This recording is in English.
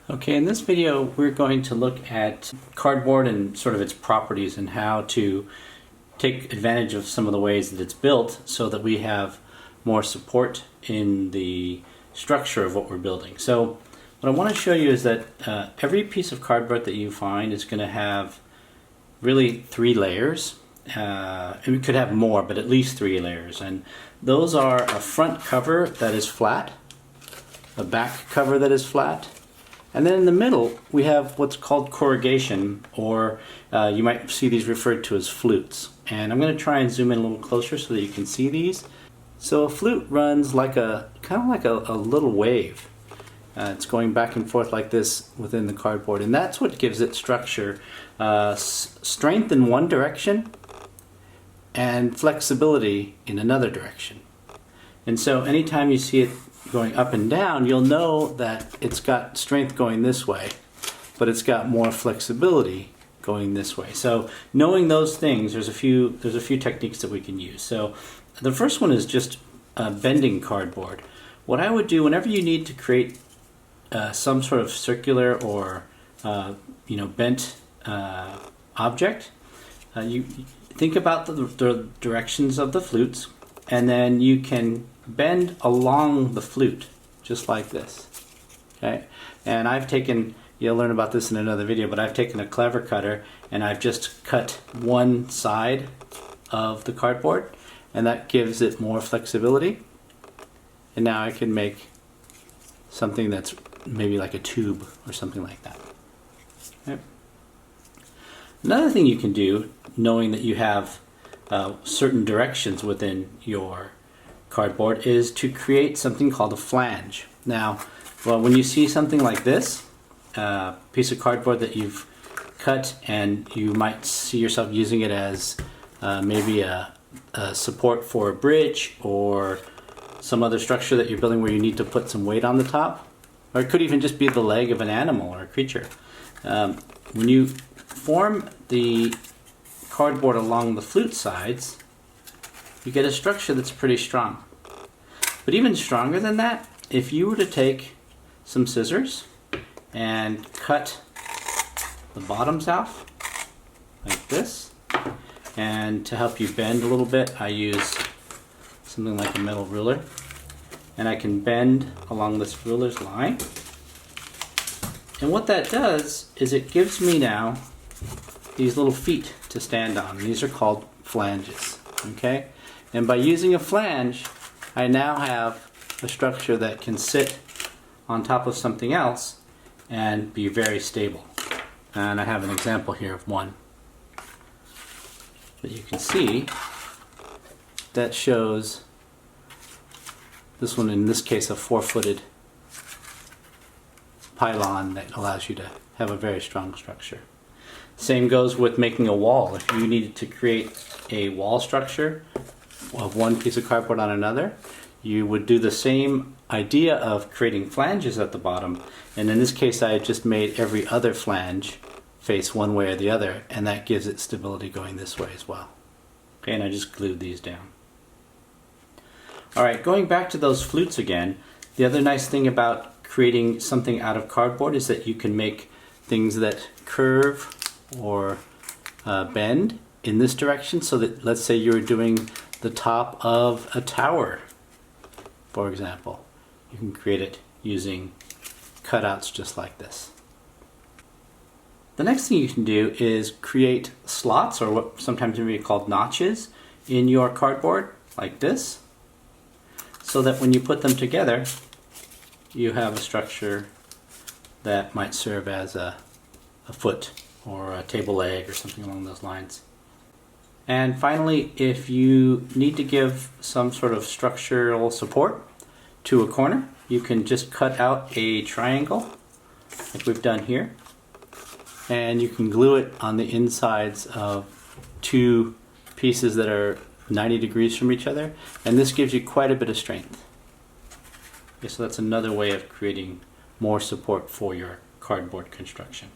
Okay, in this video we're going to look at cardboard and sort of its properties and how to take advantage of some of the ways that it's built so that we have more support in the structure of what we're building. So what I want to show you is that every piece of cardboard that you find is going to have really 3 layers. And we could have more, but at least 3 layers. And those are a front cover that is flat, a back cover that is flat, and then in the middle we have what's called corrugation, or you might see these referred to as flutes. And I'm going to try and zoom in a little closer so that you can see these. So a flute runs like a little wave. It's going back and forth like this within the cardboard, and that's what gives it structure, strength in one direction and flexibility in another direction. And so anytime you see it going up and down, you'll know that it's got strength going this way, but it's got more flexibility going this way. So knowing those things, there's a few techniques that we can use. So the first one is just bending cardboard. What I would do whenever you need to create some sort of circular or bent object, you think about the directions of the flutes, and then you can bend along the flute just like this. Okay, and I've taken, you'll learn about this in another video, but I've taken a clever cutter and I've just cut one side of the cardboard, and that gives it more flexibility. And now I can make something that's maybe like a tube or something like that. Okay. Another thing you can do, knowing that you have certain directions within your cardboard, is to create something called a flange. Now, well, when you see something like this, piece of cardboard that you've cut, and you might see yourself using it as maybe a support for a bridge or some other structure that you're building where you need to put some weight on the top, or it could even just be the leg of an animal or a creature. When you form the cardboard along the flute sides, you get a structure that's pretty strong. But even stronger than that, if you were to take some scissors and cut the bottoms off like this, and to help you bend a little bit, I use something like a metal ruler, and I can bend along this ruler's line. And what that does is it gives me now these little feet to stand on. These are called flanges. Okay? And by using a flange, I now have a structure that can sit on top of something else and be very stable. And I have an example here of one that you can see that shows this one, in this case, a 4-footed pylon that allows you to have a very strong structure. Same goes with making a wall. If you needed to create a wall structure of one piece of cardboard on another, you would do the same idea of creating flanges at the bottom, and in this case I just made every other flange face one way or the other, and that gives it stability going this way as well. Okay, and I just glued these down. Alright, going back to those flutes again, the other nice thing about creating something out of cardboard is that you can make things that curve or bend in this direction, so that, let's say you're doing the top of a tower, for example. You can create it using cutouts just like this. The next thing you can do is create slots, or what sometimes may be called notches, in your cardboard like this, so that when you put them together you have a structure that might serve as a foot or a table leg or something along those lines. And finally, if you need to give some sort of structural support to a corner, you can just cut out a triangle like we've done here, and you can glue it on the insides of 2 pieces that are 90 degrees from each other, and this gives you quite a bit of strength. Okay, so that's another way of creating more support for your cardboard construction.